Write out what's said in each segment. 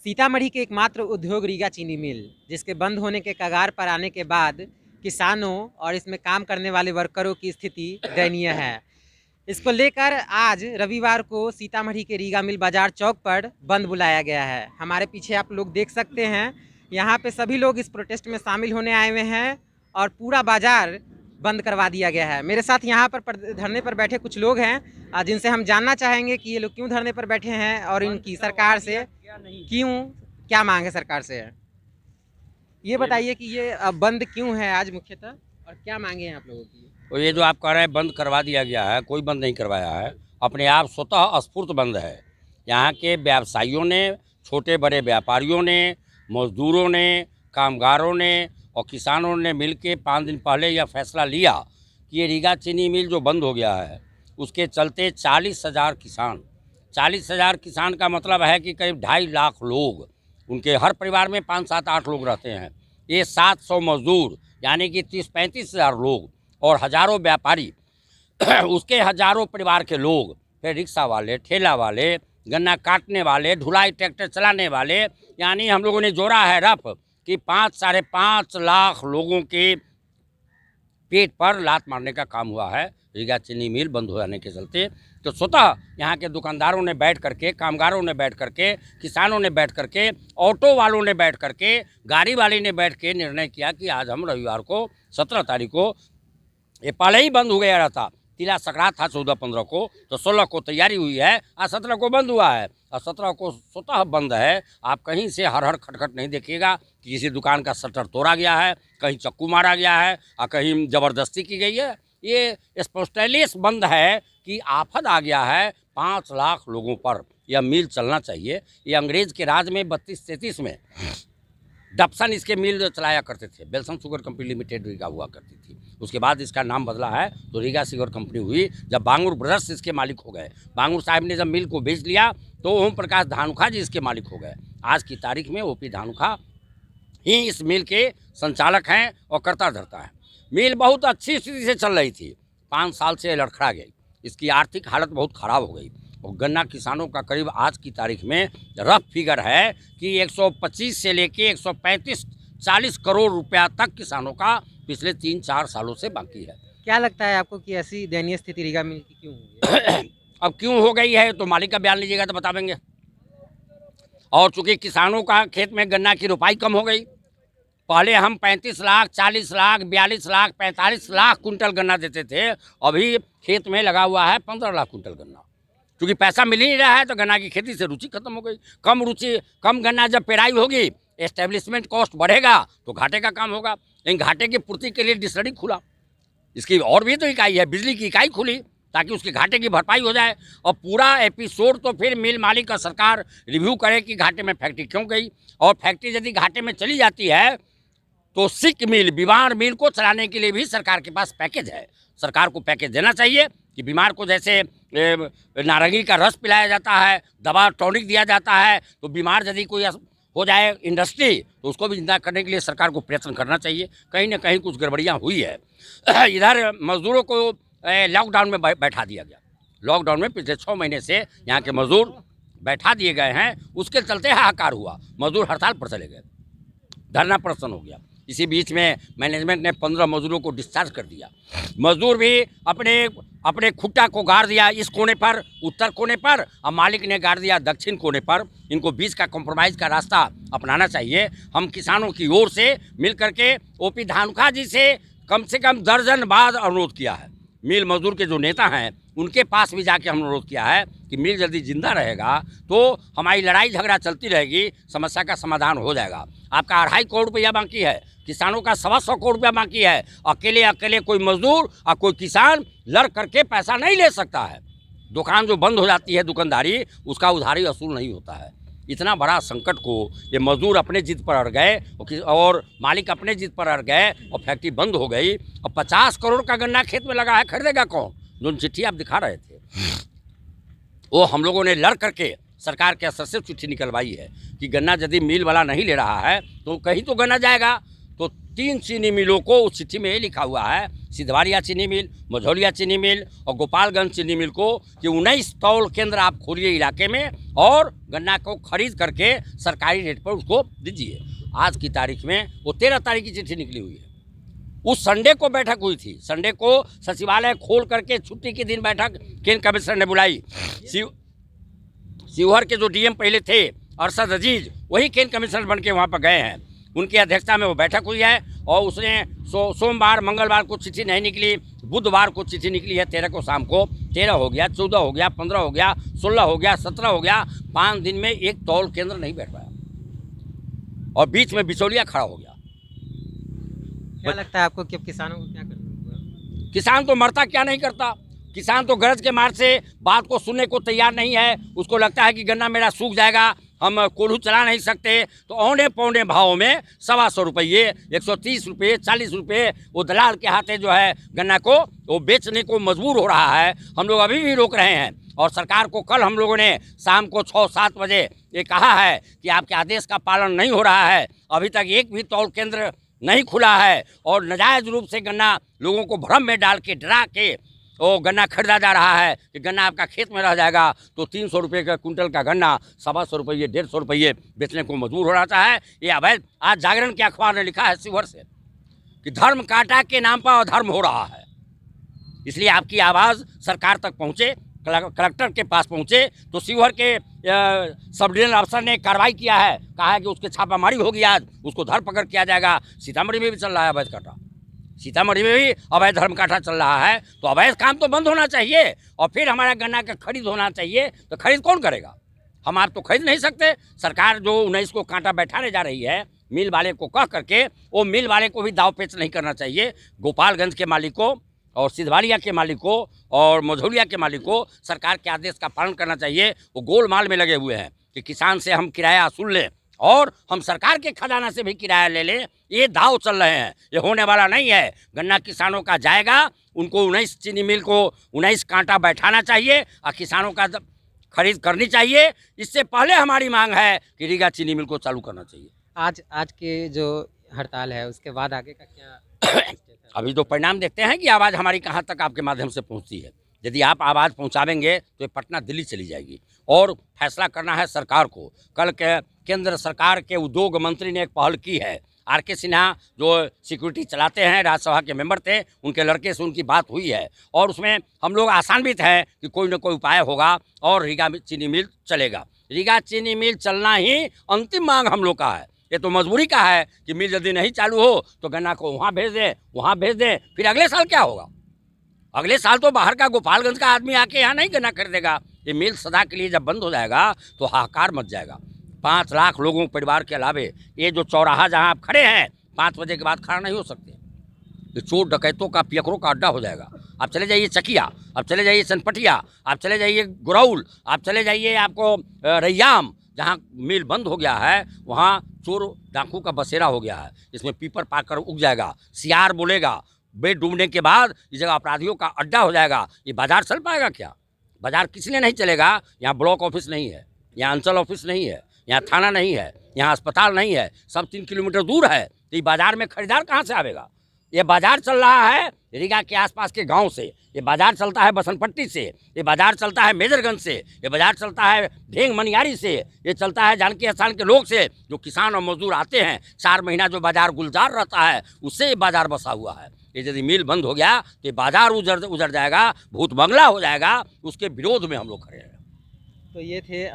सीतामढ़ी के एकमात्र उद्योग रीगा चीनी मिल, जिसके बंद होने के कगार पर आने के बाद किसानों और इसमें काम करने वाले वर्करों की स्थिति दयनीय है। इसको लेकर आज रविवार को सीतामढ़ी के रीगा मिल बाजार चौक पर बंद बुलाया गया है। हमारे पीछे आप लोग देख सकते हैं, यहाँ पे सभी लोग इस प्रोटेस्ट में शामिल होने आए हुए हैं और पूरा बाजार बंद करवा दिया गया है। मेरे साथ यहाँ पर धरने पर बैठे कुछ लोग हैं जिनसे हम जानना चाहेंगे कि ये लोग क्यों धरने पर बैठे हैं और इनकी सरकार से क्यों क्या मांग है सरकार से। ये बताइए कि ये बंद क्यों है आज मुख्यतः और क्या मांगे हैं आप लोगों की। तो ये जो आप कह रहे हैं बंद करवा दिया गया है, कोई बंद नहीं करवाया है, अपने आप स्वतः स्फूर्त बंद है। यहाँ के व्यवसायियों ने, छोटे बड़े व्यापारियों ने, मजदूरों ने, कामगारों ने और किसानों ने मिलके 5 दिन पहले यह फैसला लिया कि ये रीगा चीनी मिल जो बंद हो गया है उसके चलते 40,000 किसान का मतलब है कि करीब 2.5 लाख लोग, उनके हर परिवार में 5, 7, 8 लोग रहते हैं। ये 700 मजदूर यानी कि 30-35 हज़ार लोग और हज़ारों व्यापारी उसके हज़ारों परिवार के लोग, फिर रिक्शा वाले, ठेला वाले, गन्ना काटने वाले, ढुलाई ट्रैक्टर चलाने वाले, यानी हम लोगों ने जोड़ा है रफ कि 5-5.5 लाख लोगों के पेट पर लात मारने का काम हुआ है रीगा चीनी मिल बंद हो जाने के चलते। तो स्वतः यहाँ के दुकानदारों ने बैठ करके, कामगारों ने बैठ करके, किसानों ने बैठ करके, ऑटो वालों ने बैठ करके, गाड़ी वाले ने बैठ के निर्णय किया कि आज हम रविवार को 17 तारीख को, ये पहले ही बंद हो गया रहा था, तिला संक्रांत था 14-15 को, तो 16 को तैयारी हुई है, आज 17 को बंद हुआ है और 17 को स्वतः बंद है। आप कहीं से हर खटखट नहीं देखिएगा कि किसी दुकान का शटर तोड़ा गया है, कहीं चक्कू मारा गया है और कहीं ज़बरदस्ती की गई है। ये स्पष्टलिस्ट बंद है कि आफत आ गया है 5 लाख लोगों पर, यह मिल चलना चाहिए। ये अंग्रेज़ के राज में 32-33 में डबसन इसके मिल चलाया करते थे, Belsen sugar company limited Riga हुआ करती थी। उसके बाद इसका नाम बदला है तो रीगा शुगर कंपनी हुई। जब बांगुर ब्रदर्स इसके मालिक हो गए, बांगुर साहब ने जब मिल को बेच लिया तो ओम प्रकाश धानुखा जी इसके मालिक हो गए। आज की तारीख में ओपी धानुखा ही इस मिल के संचालक हैं और करता धरता है। मिल बहुत अच्छी स्थिति से चल रही थी, 5 साल से लड़खड़ा गई, इसकी आर्थिक हालत बहुत ख़राब हो गई और गन्ना किसानों का करीब आज की तारीख में रफ फिगर है कि 125 से लेके 135-40 करोड़ रुपया तक किसानों का पिछले 3-4 सालों से बाकी है। क्या लगता है आपको कि ऐसी दयनीय स्थिति रीगा मिल की क्यों हुई है? अब क्यों हो गई है तो मालिक का बयान लीजिएगा तो बतावेंगे। और चूँकि किसानों का खेत में गन्ना की रुपाई कम हो गई, पहले हम 35 लाख, 40 लाख, 42 लाख, 45 लाख कुंटल गन्ना देते थे, अभी खेत में लगा हुआ है 15 लाख कुंटल गन्ना। क्योंकि पैसा मिल ही नहीं रहा है तो गन्ना की खेती से रुचि खत्म हो गई। कम गन्ना जब पेराई होगी, एस्टेब्लिशमेंट कॉस्ट बढ़ेगा तो घाटे का काम होगा। लेकिन घाटे की पूर्ति के लिए डिस्टिलरी खुला, इसकी और भी तो इकाई है, बिजली की इकाई खुली ताकि उसके घाटे की भरपाई हो जाए। और पूरा एपिसोड तो फिर मिल मालिक का सरकार रिव्यू करे कि घाटे में फैक्ट्री क्यों गई, और फैक्ट्री यदि घाटे में चली जाती है तो सिक मिल, बीमार मिल को चलाने के लिए भी सरकार के पास पैकेज है। सरकार को पैकेज देना चाहिए कि बीमार को जैसे नारंगी का रस पिलाया जाता है, दवा टॉनिक दिया जाता है, तो बीमार यदि कोई हो जाए इंडस्ट्री तो उसको भी जिंदा करने के लिए सरकार को प्रयत्न करना चाहिए। कहीं ना कहीं कुछ गड़बड़ियाँ हुई है। इधर मजदूरों को लॉकडाउन में बैठा दिया गया। लॉकडाउन में पिछले 6 महीने से यहाँ के मजदूर बैठा दिए गए हैं, उसके चलते हाहाकार हुआ, मजदूर हड़ताल पर चले गए, धरना प्रदर्शन हो गया। इसी बीच में मैनेजमेंट ने 15 मजदूरों को डिस्चार्ज कर दिया। मजदूर भी अपने खुट्टा को गाड़ दिया इस कोने पर, उत्तर कोने पर, और मालिक ने गाड़ दिया दक्षिण कोने पर। इनको बीच का कॉम्प्रोमाइज़ का रास्ता अपनाना चाहिए। हम किसानों की ओर से मिल करके ओपी धानुखा जी से कम 10 बार अनुरोध किया है। मिल मजदूर के जो नेता हैं उनके पास भी जाके हम अनुरोध किया है कि मिल जल्दी जिंदा रहेगा तो हमारी लड़ाई झगड़ा चलती रहेगी, समस्या का समाधान हो जाएगा। आपका 2.5 करोड़ रुपया बाकी है, किसानों का 125 करोड़ रुपया बाकी है। अकेले कोई मजदूर और कोई किसान लड़ करके पैसा नहीं ले सकता है। दुकान जो बंद हो जाती है दुकानदारी, उसका उधारी वसूल नहीं होता है। इतना बड़ा संकट को ये मजदूर अपने जिद पर अड़ गए और मालिक अपने जिद पर अड़ गए और फैक्ट्री बंद हो गई। और 50 करोड़ का गन्ना खेत में लगा है, खरीदेगा कौन? जो चिट्ठी आप दिखा रहे थे वो हम लोगों ने लड़ करके सरकार के असर से चिट्ठी निकलवाई है कि गन्ना यदि मिल वाला नहीं ले रहा है तो कहीं तो गन्ना जाएगा। तो 3 चीनी मिलों को उस चिट्ठी में ये लिखा हुआ है, सिधवालिया चीनी मिल, मझौलिया चीनी मिल और गोपालगंज चीनी मिल को, कि 19 तौल केंद्र आप खोलिए इलाके में और गन्ना को खरीद करके सरकारी रेट पर उसको दीजिए। आज की तारीख में वो 13 तारीख की चिट्ठी निकली हुई है। उस संडे को बैठक हुई थी, संडे को सचिवालय खोल करके छुट्टी के दिन बैठक केंद्र कमिश्नर ने बुलाई। शिवहर के जो डीएम पहले थे अरशद अजीज, वही केंद्र कमिश्नर बन के वहाँ पर गए हैं, उनकी अध्यक्षता में वो बैठक हुई है। और उसने सोमवार मंगलवार को चिट्ठी नहीं निकली, बुधवार को चिट्ठी निकली है 13 को शाम को। 13 हो गया, 14 हो गया, 15 हो गया, 16 हो गया, 17 हो गया, 5 दिन में एक तौल केंद्र नहीं बैठ पाया और बीच में बिचौलिया खड़ा हो गया। क्या लगता है आपको कि अब किसानों को क्या करना होगा? किसान तो मरता क्या नहीं करता, किसान तो गरज के मार से बात को सुनने को तैयार नहीं है। उसको लगता है कि गन्ना मेरा सूख जाएगा, हम कोल्हू चला नहीं सकते, तो औने पौने भाव में 125 रुपये, 130 रुपये, 40 रुपये वो दलाल के हाथे जो है गन्ना को वो बेचने को मजबूर हो रहा है। हम लोग अभी भी रोक रहे हैं और सरकार को कल हम लोगों ने शाम को 6-7 बजे ये कहा है कि आपके आदेश का पालन नहीं हो रहा है, अभी तक एक भी तौल केंद्र नहीं खुला है और नाजायज़ रूप से गन्ना लोगों को भ्रम में डाल के डरा के वो गन्ना खरीदा जा रहा है कि गन्ना आपका खेत में रह जाएगा। तो 300 रुपये का कुंटल का गन्ना 125 रुपये, 150 रुपये बेचने को मजबूर हो रहा है। ये अवैध। आज जागरण के अखबार ने लिखा है शिवहर से कि धर्म कांटा के नाम पर अधर्म हो रहा है, इसलिए आपकी आवाज़ सरकार तक पहुँचे, कलेक्टर के पास पहुँचे। तो शिवहर के सब डिवीजनल अफसर ने कार्रवाई किया है, कहा है कि उसके छापामारी होगी, आज उसको धरपकड़ किया जाएगा। सीतामढ़ी में भी चल रहा है अवैध कांटा, सीतामढ़ी में भी अवैध धर्म कांटा चल रहा है। तो अवैध काम तो बंद होना चाहिए और फिर हमारा गन्ना का खरीद होना चाहिए। तो खरीद कौन करेगा? हम आप तो खरीद नहीं सकते। सरकार जो 19 को कांटा बैठाने जा रही है मिल वाले को कह करके, वो मिल वाले को भी दाव पेच नहीं करना चाहिए। गोपालगंज के मालिक को और सिधवालिया के मालिक को और मझौलिया के मालिक को सरकार के आदेश का पालन करना चाहिए। वो गोलमाल में लगे हुए हैं कि किसान से हम किराया वसूल लें और हम सरकार के खजाना से भी किराया ले लें। ये दाव चल रहे हैं, ये होने वाला नहीं है। गन्ना किसानों का जाएगा, उनको 19 चीनी मिल को 19 कांटा बैठाना चाहिए और किसानों का खरीद करनी चाहिए। इससे पहले हमारी मांग है कि रीगा चीनी मिल को चालू करना चाहिए। आज के जो हड़ताल है उसके बाद आगे का क्या अभी तो परिणाम देखते हैं कि आवाज़ हमारी कहाँ तक आपके माध्यम से पहुँचती है। यदि आप आवाज़ पहुँचावेंगे तो ये पटना दिल्ली चली जाएगी और फैसला करना है सरकार को। कल के केंद्र सरकार के उद्योग मंत्री ने एक पहल की है। आर.के. सिन्हा जो सिक्योरिटी चलाते हैं, राज्यसभा के मेंबर थे, उनके लड़के से उनकी बात हुई है और उसमें हम लोग आशान्वित हैं कि कोई न कोई उपाय होगा और रीगा चीनी मिल चलेगा। रीगा चीनी मिल चलना ही अंतिम मांग हम लोग का है। ये तो मजबूरी का है कि मिल यदि नहीं चालू हो तो गन्ना को वहाँ भेज दें, फिर अगले साल क्या होगा? अगले साल तो बाहर का गोपालगंज का आदमी आके यहाँ नहीं गन्ना खरीदेगा। ये मिल सदा के लिए जब बंद हो जाएगा तो हाहाकार मच जाएगा। 5 लाख लोगों परिवार के अलावे ये जो चौराहा जहाँ आप खड़े हैं 5 बजे के बाद खड़ा नहीं हो सकते। ये चोर डकैतों का, पियकरों का अड्डा हो जाएगा। आप चले जाइए चकिया, आप चले जाइए चनपटिया, आप चले जाइए गुरौल, आप चले जाइए आपको रैयाम, जहाँ मिल बंद हो गया है वहाँ चोर डाकू का बसेरा हो गया है। इसमें पीपर पाकर उग जाएगा, सियार बोलेगा, बेड डूबने के बाद इस जगह अपराधियों का अड्डा हो जाएगा। ये बाजार चल पाएगा क्या? बाजार किस लिए नहीं चलेगा? यहाँ ब्लॉक ऑफिस नहीं है, यहाँ अंचल ऑफिस नहीं है, यहाँ थाना नहीं है, यहाँ अस्पताल नहीं है, सब 3 किलोमीटर दूर है। तो ये बाजार में खरीदार कहाँ से आवेगा? ये बाजार चल रहा है रीगा के आसपास के गांव से, ये बाजार चलता है बसंतपट्टी से, ये बाजार चलता है मेजरगंज से, ये बाजार चलता है ढेंग मनियारी से, ये चलता है जानकी स्थान के लोग से। जो किसान और मजदूर आते हैं 4 महीना जो बाजार गुलजार रहता है उससे ये बाजार बसा हुआ है। ये यदि मिल बंद हो गया तो ये बाजार उजड़ जाएगा, भूत बंगला हो जाएगा। उसके विरोध में हम लोग खड़े हैं। तो ये थे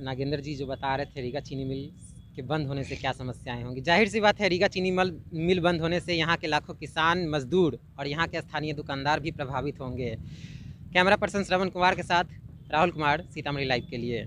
नागेंद्र जी जो बता रहे थे रीगा चीनी मिल के बंद होने से क्या समस्याएं होंगी। जाहिर सी बात है रीगा चीनी मिल बंद होने से यहाँ के लाखों किसान, मजदूर और यहाँ के स्थानीय दुकानदार भी प्रभावित होंगे। कैमरा पर्सन श्रवण कुमार के साथ राहुल कुमार, सीतामढ़ी लाइव के लिए।